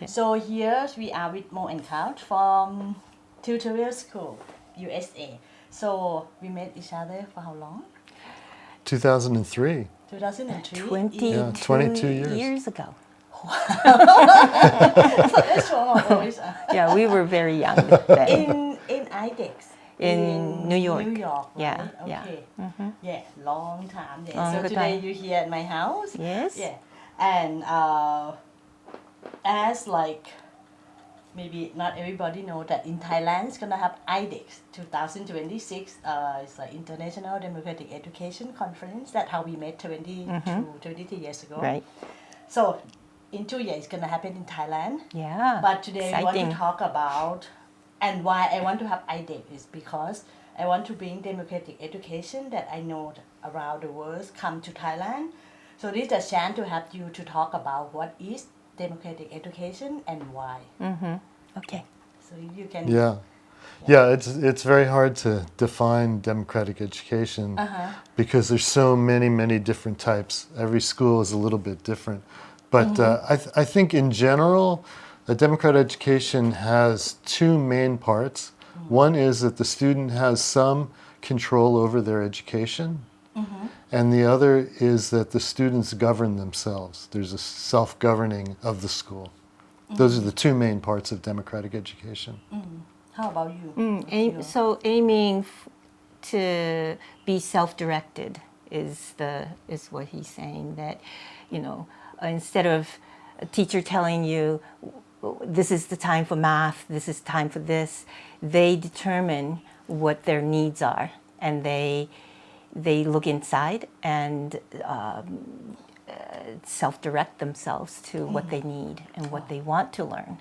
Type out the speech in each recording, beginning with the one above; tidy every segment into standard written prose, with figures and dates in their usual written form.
So here we are with Moe and Iku from tutorial school, USA. So we met each other for how long? 2003. 2003. 22 Yeah, 22 years. years ago. That's long always. Yeah, we were very young then. In IDEX. In New York. New York, Yeah, right? yeah. Okay. Yeah, long time there. Long So today time. you're here at my house. Yes. Yeah. And as like maybe not everybody know that in Thailand it's gonna have IDEX 2026. It's like International Democratic Education Conference. That's how we met 23 years ago. Right. So in 2 years it's gonna happen in Thailand. Yeah. But today we want exciting. to talk about, and why I want to have IDEC is because I want to bring democratic education that I know around the world come to Thailand. So this is a chance to have you to talk about what is democratic education and why. Okay. So if you can. Yeah, it's very hard to define democratic education because there's so many different types. Every school is a little bit different. But I think in general, a democratic education has two main parts. One is that the student has some control over their education, and the other is that the students govern themselves. There's a self-governing of the school. Those are the two main parts of democratic education. How about you? So aiming to be self-directed is what he's saying, that, instead of a teacher telling you this is the time for math, this is time for this, they determine what their needs are, and they look inside and self-direct themselves to what they need and what they want to learn.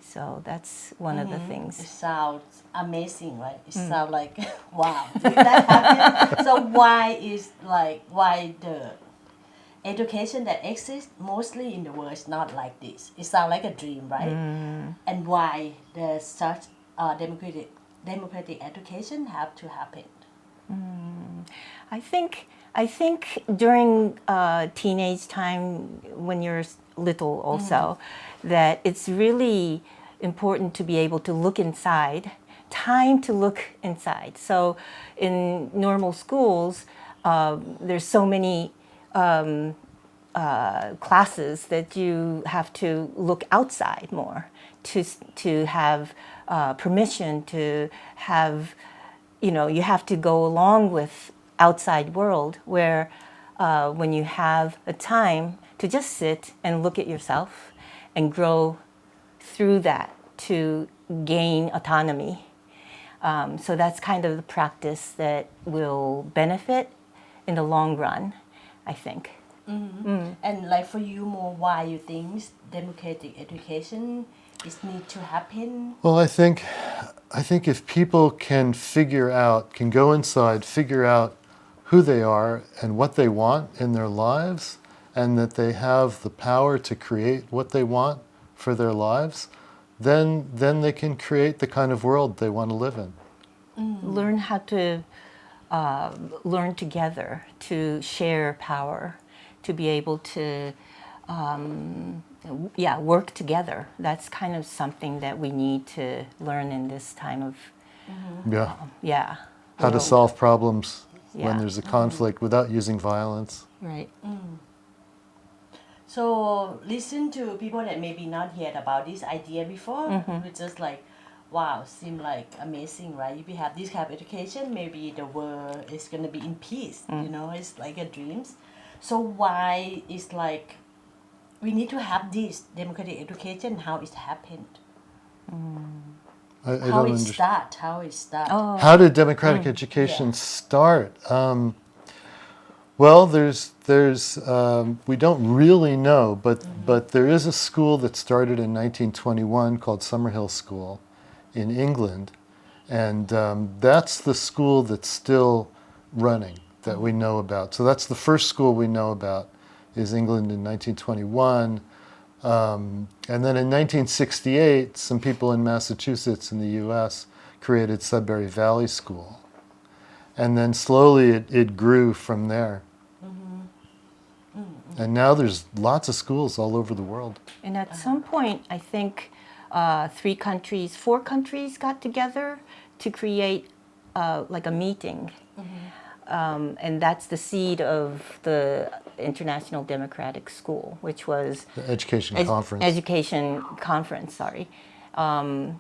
So that's one of the It things. sounds amazing, right? It sounds like wow. Did that happen? So why the education that exists mostly in the world is not like this? It sounds like a dream, right? And why there's such democratic education have to happen? I think during teenage time, when you're little also, that it's really important to be able to look inside, time to look inside. So in normal schools, there's so many classes that you have to look outside more to have permission to have, you have to go along with outside world, where when you have a time to just sit and look at yourself and grow through that to gain autonomy. So that's kind of the practice that will benefit in the long run, I think. And like for you more, why you think democratic education is need to happen? Well, I think if people can go inside, figure out who they are and what they want in their lives, and that they have the power to create what they want for their lives, then they can create the kind of world they want to live in. Learn how to learn together, to share power, to be able to work together. That's kind of something that we need to learn in this time of How to solve problems Yeah. when there's a conflict without using violence. Right. So listen to people that maybe not heard about this idea before. It's just like, wow, seem like amazing, right? If we have this kind of education, maybe the world is gonna be in peace. It's like a dreams. So why is like we need to have this democratic education? How it happened? I How don't it understand. start? How it start? Oh. How did democratic education start? Well, there's we don't really know, but there is a school that started in 1921 called Summerhill School in England, and that's the school that's still running that we know about. So that's the first school we know about, is England in 1921. And then in 1968, some people in Massachusetts in the U.S. created Sudbury Valley School. And then slowly it grew from there. And now there's lots of schools all over the world. And at some point, I think 4 countries got together to create like a meeting. And that's the seed of the International Democratic School, which was The education conference. Education conference. Sorry, from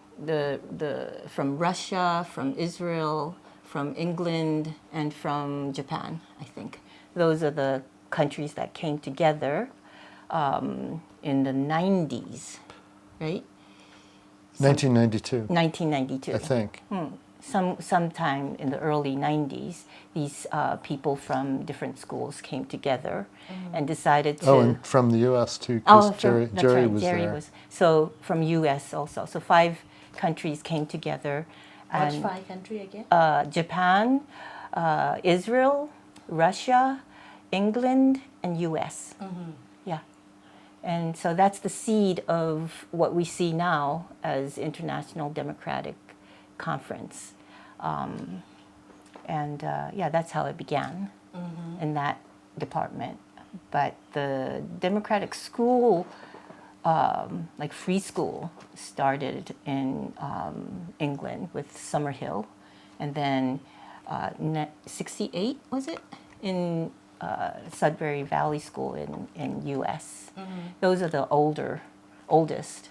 Russia, from Israel, from England, and from Japan. I think those are the countries that came together in the 90s, right? 1992, 1992. I think. Sometime in the early 90s, these people from different schools came together and decided to. Oh, and from the U.S. too, because Jerry right. was Jerry there. was so from U.S. also. So 5 countries came together. What's And 5 countries again? Japan, Israel, Russia, England, and U.S. Yeah. And so that's the seed of what we see now as International Democratic Conference. That's how it began in that department. But the Democratic School, like free school, started in England with Summerhill, and then 68 was it in Sudbury Valley School in U.S. Those are the oldest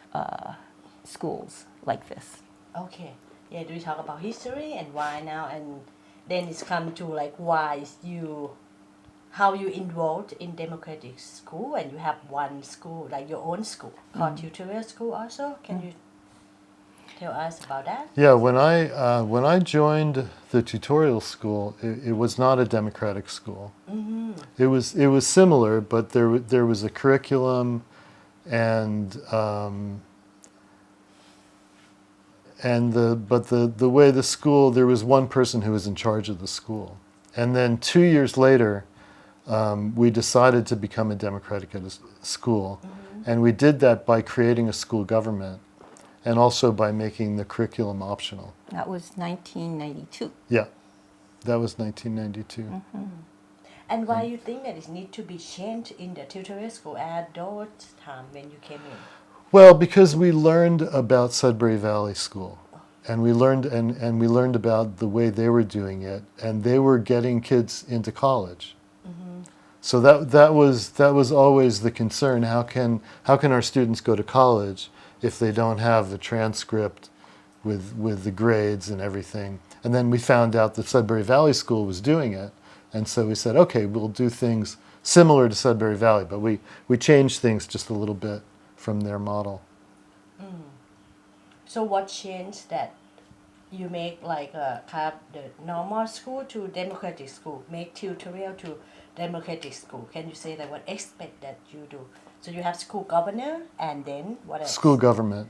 schools like this. Okay. Yeah, do we talk about history and why now, and then it's come to like why how you involved in democratic school, and you have one school, like your own school, called tutorial school also. Can you tell us about that? Yeah, when I joined the tutorial school, it was not a democratic school. It was similar, but there was a curriculum, and the way the school, there was one person who was in charge of the school, and then 2 years later, we decided to become a democratic school, and we did that by creating a school government, and also by making the curriculum optional. That was 1992. Yeah, that was 1992. And why you think that it need to be changed in the tutorial school at that time when you came in? Well, because we learned about Sudbury Valley School, and we learned about the way they were doing it, and they were getting kids into college. So that was always the concern. How can our students go to college if they don't have the transcript with the grades and everything? And then we found out that Sudbury Valley School was doing it, and so we said, okay, we'll do things similar to Sudbury Valley, but we changed things just a little bit from their model. So what changed that you make like a kind of the normal school to democratic school, make tutorial to democratic school? Can you say that what aspect that you do? So you have school governor, and then what else? School government.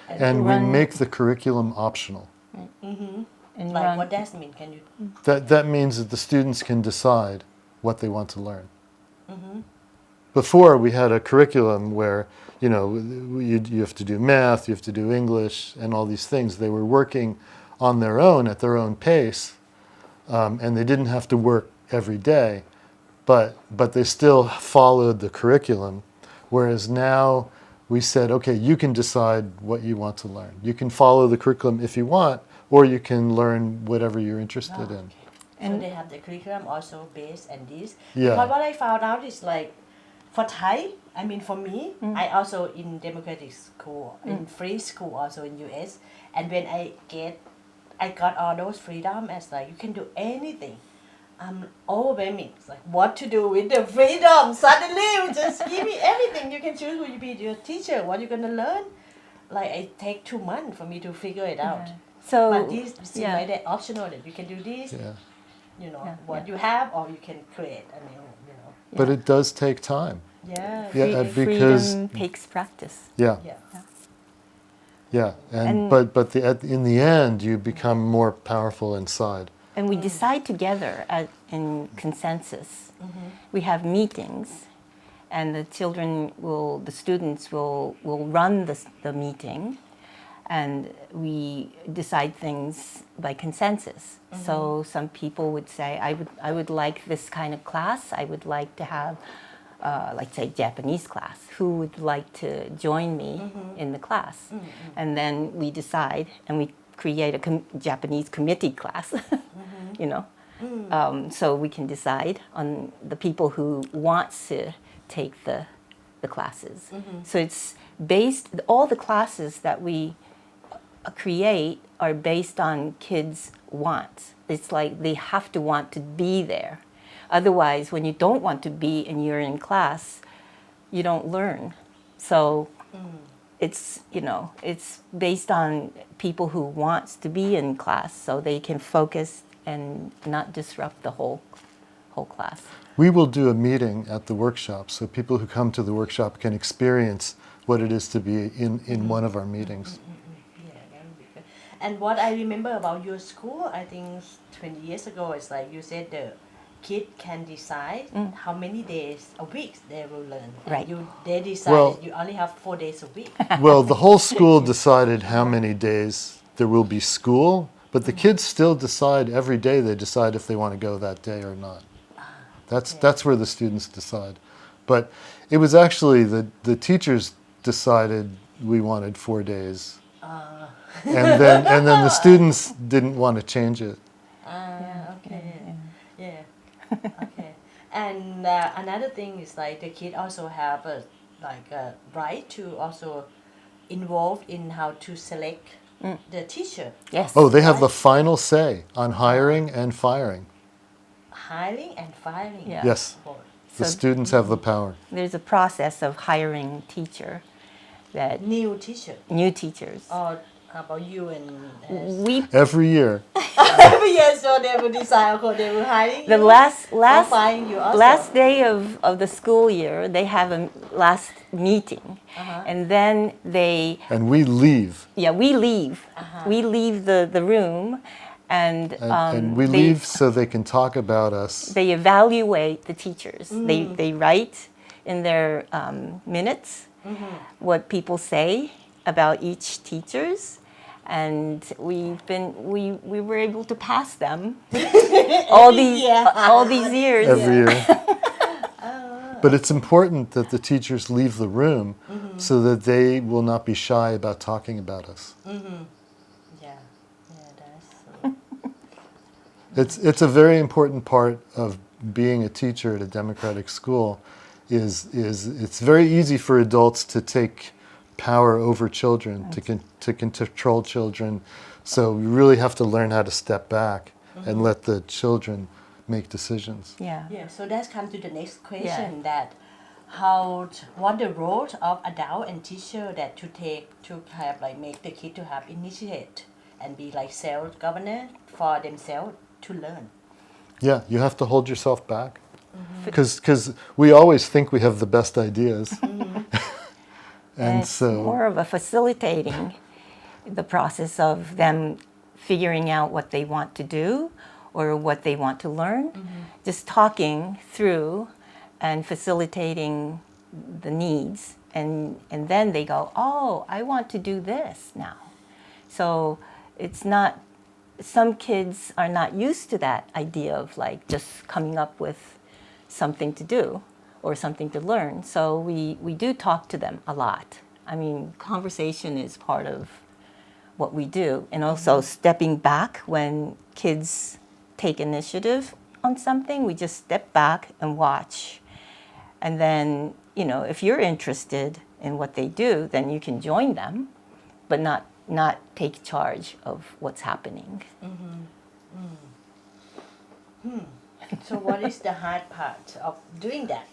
And we make the curriculum optional. And like what does it mean? Can you? That means that the students can decide what they want to learn. Before, we had a curriculum where, you have to do math, you have to do English, and all these things. They were working on their own at their own pace, and they didn't have to work every day, but they still followed the curriculum. Whereas now we said, okay, you can decide what you want to learn. You can follow the curriculum if you want, or you can learn whatever you're interested in. So they have the curriculum also based on this. Yeah. Because what I found out is like, for Thai, I mean for me, I also in democratic school, in free school also in US, and when I got all those freedom as like you can do anything. I'm overwhelming. It's like what to do with the freedom. Suddenly, you just give me everything. You can choose who you be your teacher, what you're gonna learn. Like it take 2 months for me to figure it out. So But this seems like they're optional that you can do this. Yeah. What you have, or you can create a new. But it does take time. Yeah. Yeah, because freedom takes practice. yeah, and in the end, you become more powerful inside. And we decide together in consensus. We have meetings, and the students will run the meeting, and we decide things by consensus. So some people would say, I would like this kind of class. I would like to have like say Japanese class, who would like to join me in the class? And then we decide and we create a Japanese committee class, you know. So we can decide on the people who wants to take the classes. So it's based, all the classes that we create are based on kids' wants. It's like they have to want to be there. Otherwise, when you don't want to be and you're in class, you don't learn. So it's, you know, it's based on people who wants to be in class so they can focus and not disrupt the whole class. We will do a meeting at the workshop so people who come to the workshop can experience what it is to be in one of our meetings. Yeah, that would be good. And what I remember about your school, I think 20 years ago, is like you said the kid can decide how many days a week they will learn. Right. They decided you only have 4 days a week. Well, the whole school decided how many days there will be school, but the kids still decide every day. They decide if they want to go that day or not. That's where the students decide. But it was actually the teachers decided we wanted 4 days, and then the students didn't want to change it. Okay. Yeah. Okay. And another thing is like the kid also have a right to also involve in how to select the teacher. Yes. Oh, they have the final say on hiring and firing. Hiring and firing. Yeah. Yes, the So- students have the power. There's a process of hiring teacher that New teacher. new teachers. Or how about you and We Every year. every year, so they will decide, okay, they will hire the you last or firing you also. last day of the school year they have a last meeting, and then they And we leave. we leave the room, and And we they, leave so they can talk about us. they evaluate the teachers. They write in their minutes what people say about each teachers, and we were able to pass them all these years. Every year. But it's important that the teachers leave the room so that they will not be shy about talking about us. Yeah, that's so. It's a very important part of being a teacher at a democratic school. Is it's very easy for adults to take power over children, to control children. So we really have to learn how to step back and let the children make decisions. Yeah. Yeah, so that's come to the next question, that what the role of adult and teacher that to have like make the kid to have initiative and be like self-governed for themselves to learn. Yeah, you have to hold yourself back. Because we always think we have the best ideas. And it's so more of a facilitating the process of them figuring out what they want to do or what they want to learn. Just talking through and facilitating the needs, and then they go, oh, I want to do this now. So it's not, some kids are not used to that idea of like just coming up with something to do or something to learn. So we do talk to them a lot. I mean, conversation is part of what we do. And also stepping back when kids take initiative on something, we just step back and watch. And then, you know, if you're interested in what they do, then you can join them, but not take charge of what's happening. So what is the hard part of doing that?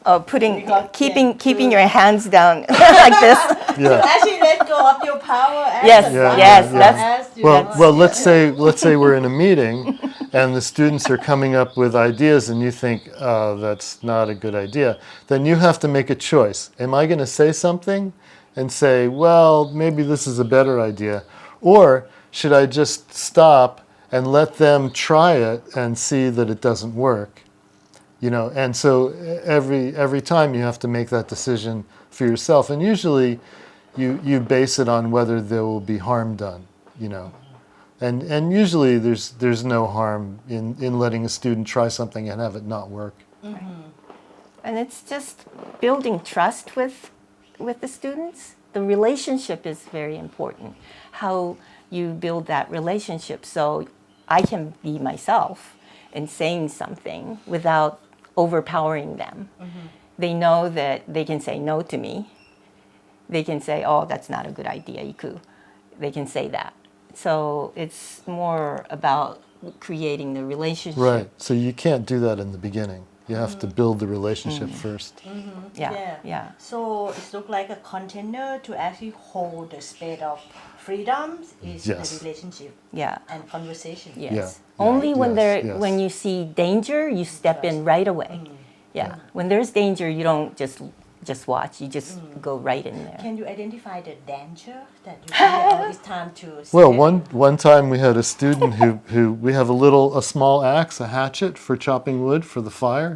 Keeping your hands down like this. yeah. Actually, let go of your power. As Yes, a yes, leader, that's- as you Well, know. well, let's say we're in a meeting, and the students are coming up with ideas, and you think, oh, that's not a good idea. Then you have to make a choice. Am I going to say something and say, well, maybe this is a better idea, or should I just stop and let them try it and see that it doesn't work? You know, and so every time you have to make that decision for yourself, and usually you base it on whether there will be harm done, you know. And usually there's no harm in letting a student try something and have it not work. And it's just building trust with the students. The relationship is very important. How you build that relationship, so I can be myself in saying something without overpowering them. They know that they can say no to me. They can say, "Oh, that's not a good idea, Iku." They can say that. So it's more about creating the relationship. Right. So you can't do that in the beginning. You have to build the relationship first. Yeah. So it looks like a container to actually hold the space of freedoms is Yes. the relationship Yeah. and conversation. Yes. Yeah. Only when Yes. when you see danger, you step in right away. Yeah. When there's danger, you don't just watch. You just go right in there. Can you identify the danger that you see all this time to Well, step one time we had a student who we have a small axe, a hatchet for chopping wood for the fire,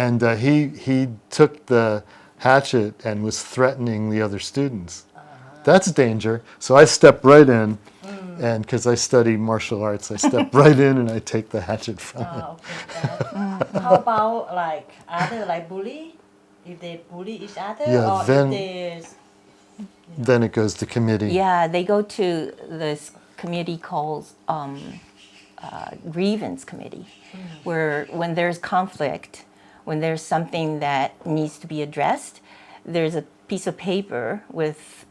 and he took the hatchet and was threatening the other students. That's danger. So I step right in, and because I study martial arts, I step right in and I take the hatchet from him. Okay. How about like other like bully? If they bully each other, Yeah, or then- if they Then it goes to committee. Yeah, they go to this committee called grievance committee, where when there's conflict, when there's something that needs to be addressed, there's a piece of paper with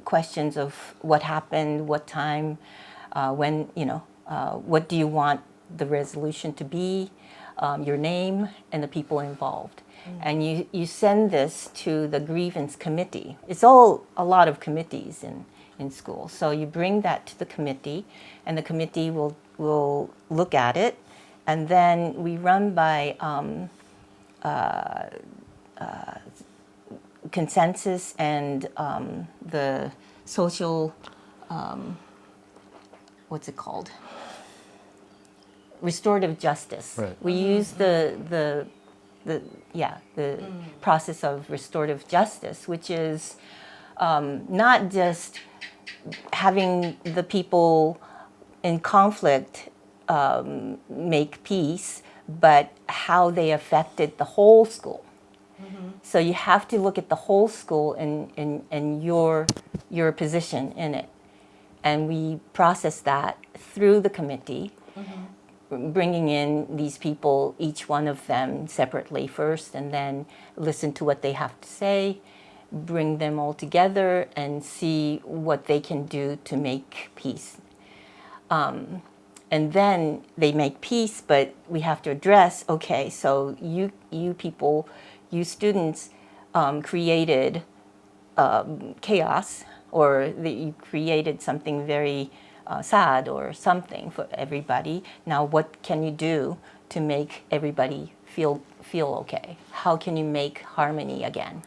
questions of what happened, what time, when, what do you want the resolution to be, your name, and the people involved. And you send this to the grievance committee. It's a lot of committees in school. So you bring that to the committee, and the committee will look at it, and then we run by consensus and the social, what's it called? Restorative justice. Right. We use the process of restorative justice, which is not just having the people in conflict make peace, but how they affected the whole school. So you have to look at the whole school and your position in it. And we process that through the committee, bringing in these people, each one of them separately first, and then listen to what they have to say, bring them all together, and see what they can do to make peace. And then they make peace, but we have to address, okay, so you people, you students created chaos, or you created something very sad or something for everybody. Now what can you do to make everybody feel okay? How can you make harmony again?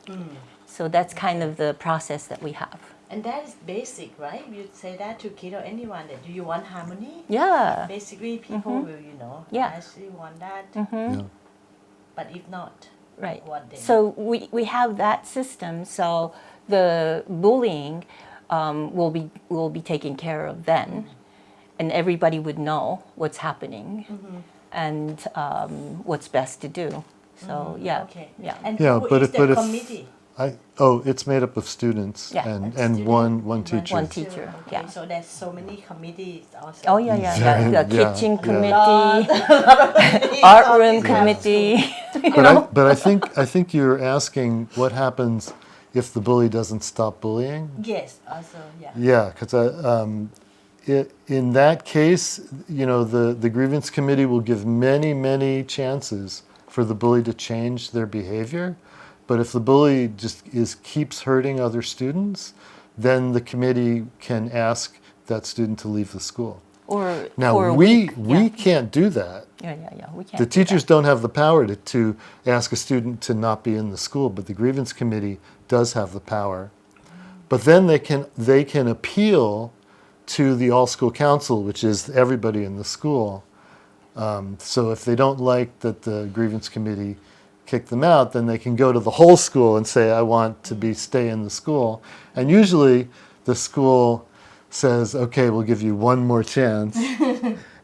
So that's kind of the process that we have. and that is basic, right? You say that to kid or anyone that do you want harmony? Yeah. Basically, people will Yeah. actually want that. Yeah. But if not, Right. what then? So we have that system. So the bullying will be taken care of then, and everybody would know what's happening and what's best to do. So yeah, Okay. yeah. And Yeah, who but is if- the but if- committee? It's made up of students Yeah. and Student? one teacher. One teacher, Okay, yeah. so there's so many committees also. Oh yeah. Very- The yeah, kitchen yeah. committee, Committees, art all room these committee. But I think you're asking what happens if the bully doesn't stop bullying. Yes, also, yeah. Yeah, because in that case, the grievance committee will give many chances for the bully to change their behavior. But if the bully just keeps hurting other students, then the committee can ask that student to leave the school. Or Now for a we week. can't do that. Yeah. We can't. The do teachers that. don't have the power to ask a student to not be in the school, but the grievance committee does have the power. But then they can appeal to the all school council, which is everybody in the school. So if they don't like that the grievance committee kicked them out, then they can go to the whole school and say, I want to stay in the school. And usually the school says, okay, we'll give you one more chance.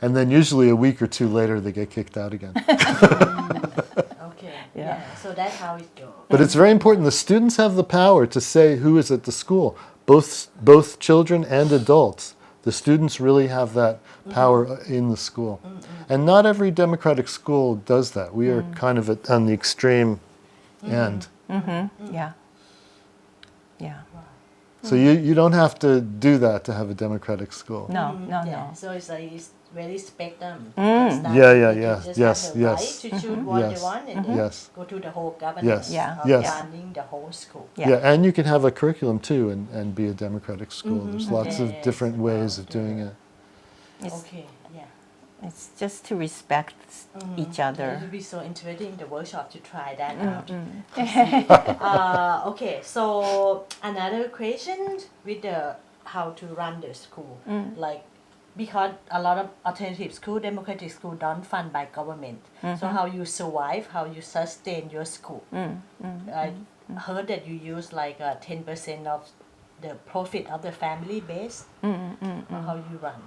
And then usually a week or two later, they get kicked out again. Okay. Yeah. Yeah. So that's how it goes. But it's very important. The students have the power to say who is at the school, both children and adults. The students really have that power in the school. And not every democratic school does that. We are kind of on the extreme end. Yeah. Yeah. So you don't have to do that to have a democratic school. No, no, Yeah. no. So it's like it's very spectrum. Yeah. Just Yes, have the yes. right to choose what Yes. they want and then Yes. go to the whole governance Yes. Yeah. of Yes. running the whole school. Yeah. Yeah, and you can have a curriculum too and be a democratic school. There's lots of Yes, different ways of doing it. It's, Okay, yeah. it's just to respect each It other. would be so interesting in the workshop to try that out. Okay, so another question with the how to run the school, like because a lot of alternative school, democratic school don't fund by government. So how you survive, how you sustain your school. I heard that you use like 10% of the profit of the family base. Or how you run,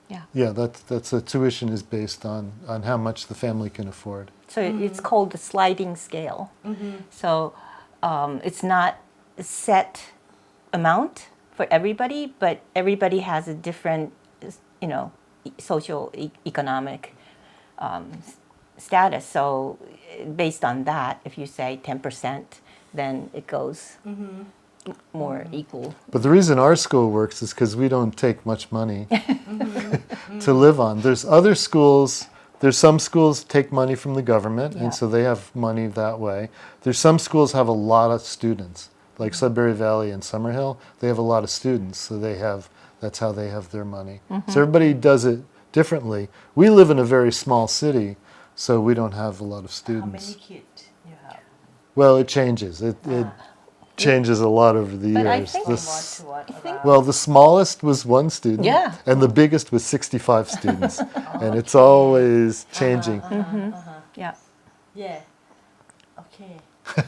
yeah. Yeah, that's a tuition is based on how much the family can afford. So it's called the sliding scale. So it's not a set amount for everybody, but everybody has a different, social economic status. So based on that, if you say 10%, then it goes more equal. But the reason our school works is because we don't take much money to live on. There's other schools, there's some schools take money from the government, Yeah. and so they have money that way. There's some schools have a lot of students, like Sudbury Valley and Summerhill. They have a lot of students, so that's how they have their money. So everybody does it differently. We live in a very small city, so we don't have a lot of How students. many kids you have? Well, it changes. It changes a lot over the But I years. think- From The what to what? About? Well, the smallest was 1 student, Yeah. and the biggest was 65 students, and it's always changing. Yeah. Yeah. Okay.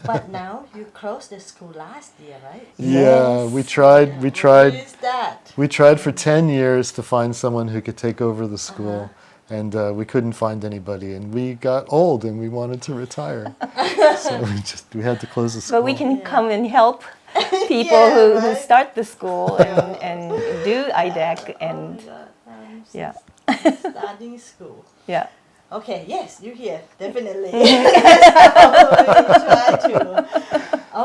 But now you closed the school last year, right? Yeah, we tried. What is that? We tried for 10 years to find someone who could take over the school, and we couldn't find anybody. And we got old, and we wanted to retire, so we had to close the school. But we can come and help people Yeah, who right. start the school and do IDEC and yeah, Starting school. yeah. Okay, yes, you here, definitely. So we try to.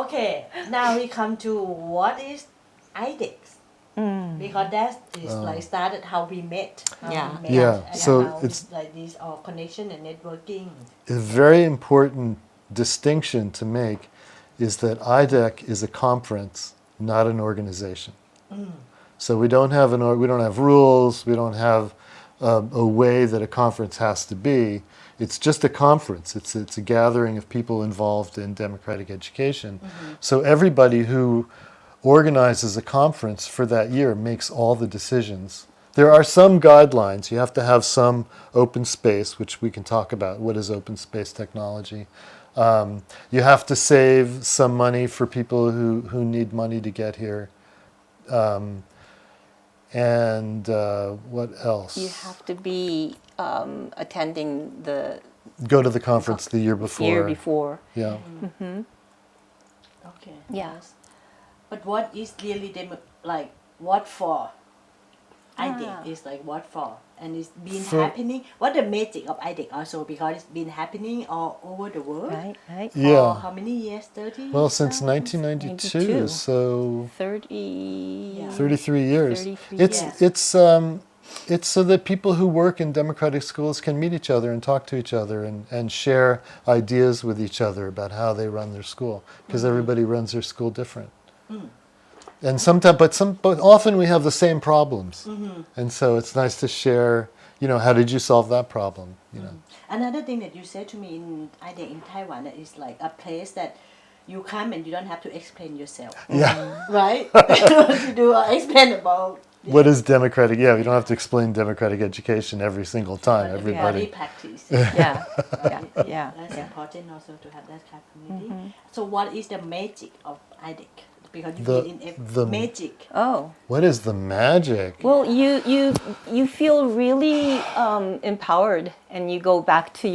Okay, now we come to what is IDEX. Because that is like started how we met. How Yeah. we met Yeah, and so how it's- like this all connection and networking. A very important distinction to make is that IDEC is a conference, not an organization. So we don't have we don't have rules. We don't have a way that a conference has to be. It's just a conference. It's a gathering of people involved in democratic education. So everybody who organizes a conference for that year makes all the decisions. There are some guidelines. You have to have some open space, which we can talk about. What is open space technology? You have to save some money for people who need money to get here. And what else? You have to be attending the Go to the conference the year before. year before. Yeah. Okay. Yeah. Yes. But what is really like what for? IDEC is like what for? And it's been happening. What the magic of IDEC also because it's been happening all over the world. Right, right. For Yeah. how many years? 30? Well, since now? 1992, 92. so 30. 33 years. 33 It's years. it's so that people who work in democratic schools can meet each other and talk to each other and share ideas with each other about how they run their school because everybody runs their school different. And sometimes, but often we have the same problems, and so it's nice to share. How did you solve that problem? Another thing that you said to me in IDEC in Taiwan that is like a place that you come and you don't have to explain yourself. Yeah. Right? to do explain about What is democratic? Yeah, we don't have to explain democratic education every single time. everybody Everybody. practice. Yeah, yeah, yeah. That's yeah. important also to have that kind of community. So what is the magic of IDEC? Because you The- been in the- magic. Oh. What is the magic? Well, you feel really empowered, and you go back to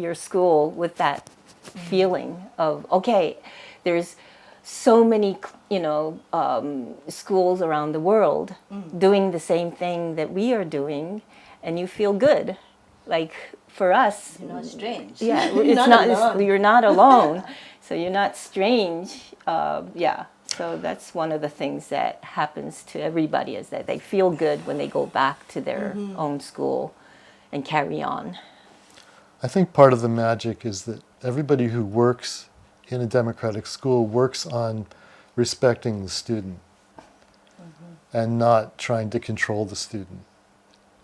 your school with that feeling of, okay, there's so many, schools around the world doing the same thing that we are doing, and you feel good. Like for us, You're not strange. yeah, You're it's not not. alone. You're not alone, so you're not strange. Yeah. So that's one of the things that happens to everybody, is that they feel good when they go back to their own school and carry on. I think part of the magic is that everybody who works in a democratic school works on respecting the student and not trying to control the student.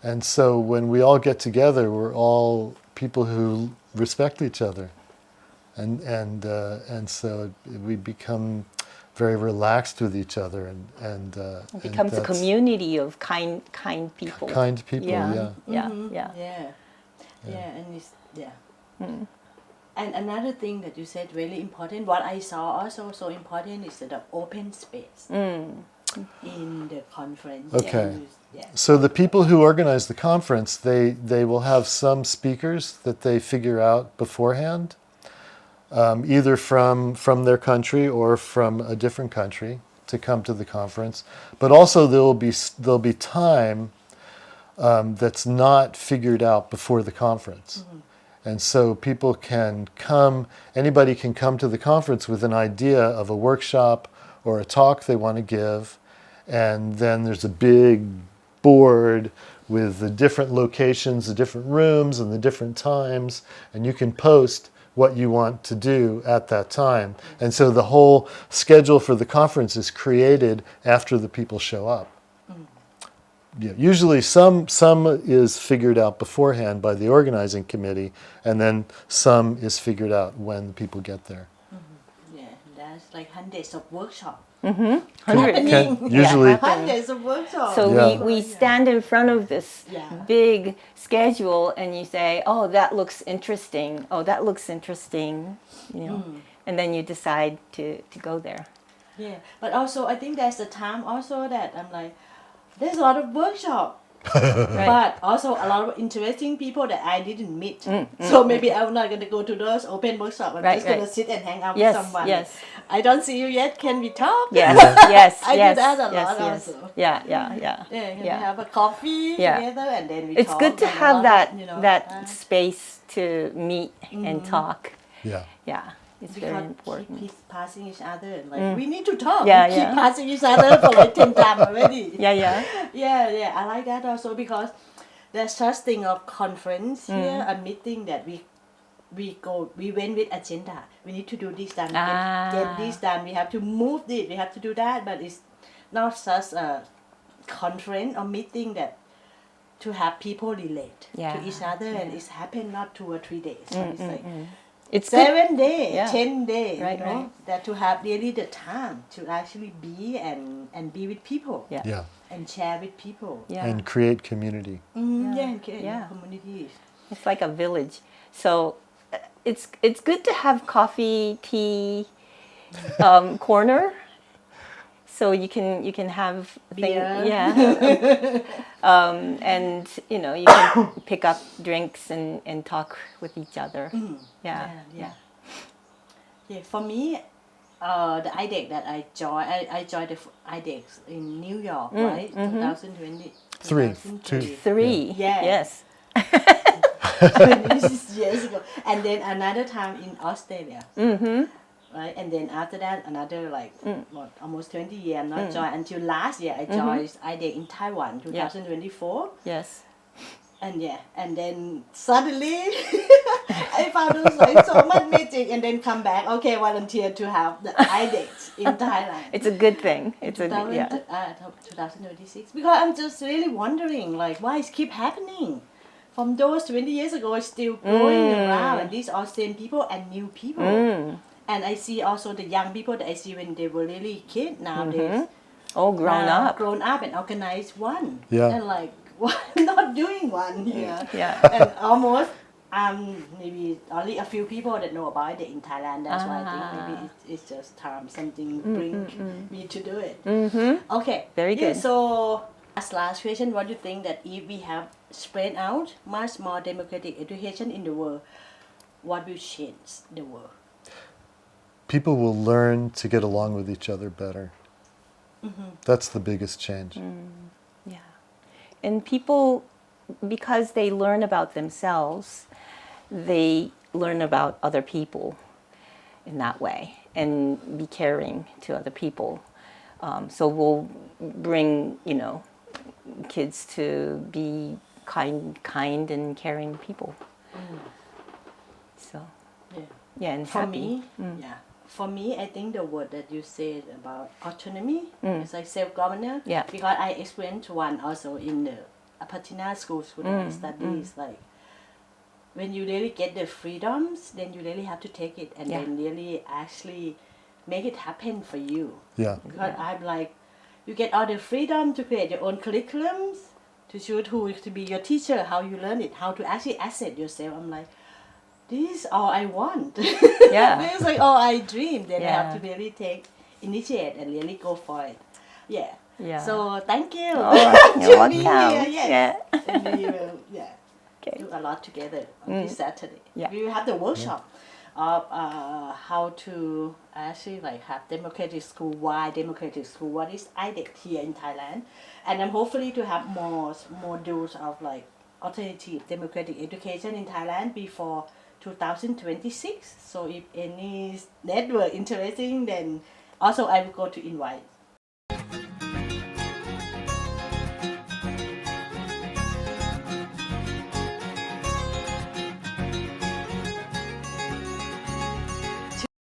And so when we all get together, we're all people who respect each other, and so we become very relaxed with each other, and It becomes a community of kind people. kind people. Yeah. Yeah. Yeah. Yeah, and it's And another thing that you said really important, what I saw also so important, is the open space in the conference. Okay. Yeah. So the people who organize the conference, they will have some speakers that they figure out beforehand, either from their country or from a different country to come to the conference. But also there'll be time that's not figured out before the conference. And so people can come, anybody can come to the conference with an idea of a workshop or a talk they want to give, and then there's a big board with the different locations, the different rooms, and the different times, and you can post what you want to do at that time. And so the whole schedule for the conference is created after the people show up. Yeah, usually some is figured out beforehand by the organizing committee, and then some is figured out when the people get there. Yeah, that's like hundreds of workshops. Usually, Hundreds of workshops. So Yeah. we stand in front of this Yeah. big schedule, and you say, "Oh, that looks interesting. Oh, that looks interesting," and then you decide to go there. Yeah, but also I think there's a time also that I'm like, there's a lot of workshop, Right. but also a lot of interesting people that I didn't meet. So maybe I'm not gonna go to those open workshops. I'm Right, just gonna right. sit and hang out Yes, with someone. yes. I don't see you yet. Can we talk? Yes, yes, I do yes, that a yes, lot yes. also. Yeah. Yeah, can Yeah. we have a coffee Yeah. together and then we It's talk. good to and a have lot that of, that space to meet and talk. yeah. Yeah, it's because very important. keep passing each other and like we need to talk. Yeah, we keep yeah. passing each other for like 10 times already. Yeah, yeah. Yeah, I like that also because there's such thing of conference here, a meeting that we went with agenda. We need to do this done, get this done. We have to move this, we have to do that, but it's not such a conference or meeting that to have people relate Yeah, to each other, and it's happened not 2 or 3 days, but it's like It's good. 7 days, Yeah. 10 days, Right, you know, right. that to have really the time to actually be and be with people Yeah. Yeah. and share with people. Yeah. And create community. Yeah, and create Yeah. communities. It's like a village. So it's good to have coffee, tea, corner. So you can have Beer. yeah, and you can pick up drinks and talk with each other. Yeah. Yeah, for me, the IDEC that I joined, I joined the IDEC in New York, right? 2020. Three. 2003. 3. Yeah. Yes. This is years ago. And then another time in Australia. Right, and then after that, another like almost 20 years. I'm not joined until last year. I joined IDEC in Taiwan, 2024. Yes. And and then suddenly I found it was like so much magic, and then come back. Okay, volunteer to have the IDEC in Thailand. It's a good thing. It's a 2026, because I'm just really wondering like why it keep happening. From those 20 years ago, it's still going around, and these are same people and new people. And I see also the young people that I see when they were really kids nowadays. all grown up. Grown up and organized one. Yeah. And like, why not doing one here? Yeah. And almost, maybe only a few people that know about it in Thailand. That's why I think maybe it's just time something bring me to do it. Okay. Very Yeah, good. so, as last question, what do you think that if we have spread out much more democratic education in the world, what will change the world? People will learn to get along with each other better. That's the biggest change. Yeah. And people, because they learn about themselves, they learn about other people in that way and be caring to other people. So we'll bring, kids to be kind and caring people. So, Yeah. yeah, and For happy. me, yeah. For me, I think the word that you said about autonomy is like self-governor. Yeah. Because I experienced one also in the Patina school that I studied. It's like when you really get the freedoms, then you really have to take it and Yeah. then really actually make it happen for you. Yeah. Because I'm like, you get all the freedom to create your own curriculums, to choose who is to be your teacher, how you learn it, how to actually asset yourself. I'm like, this is all I want. Yeah. This is like all I dream. Then I have Yeah. to really take initiate and really go for it. Yeah. Yeah. So thank you. Oh, to you're be welcome. here. Yes. Yeah. And we will Okay. do a lot together on this Saturday. Yeah. We will have the workshop of how to actually like have democratic school, why democratic school, what is IDEC here in Thailand, and I'm hopefully to have more modules of like alternative democratic education in Thailand before 2026. So if any network interesting, then also I will go to invite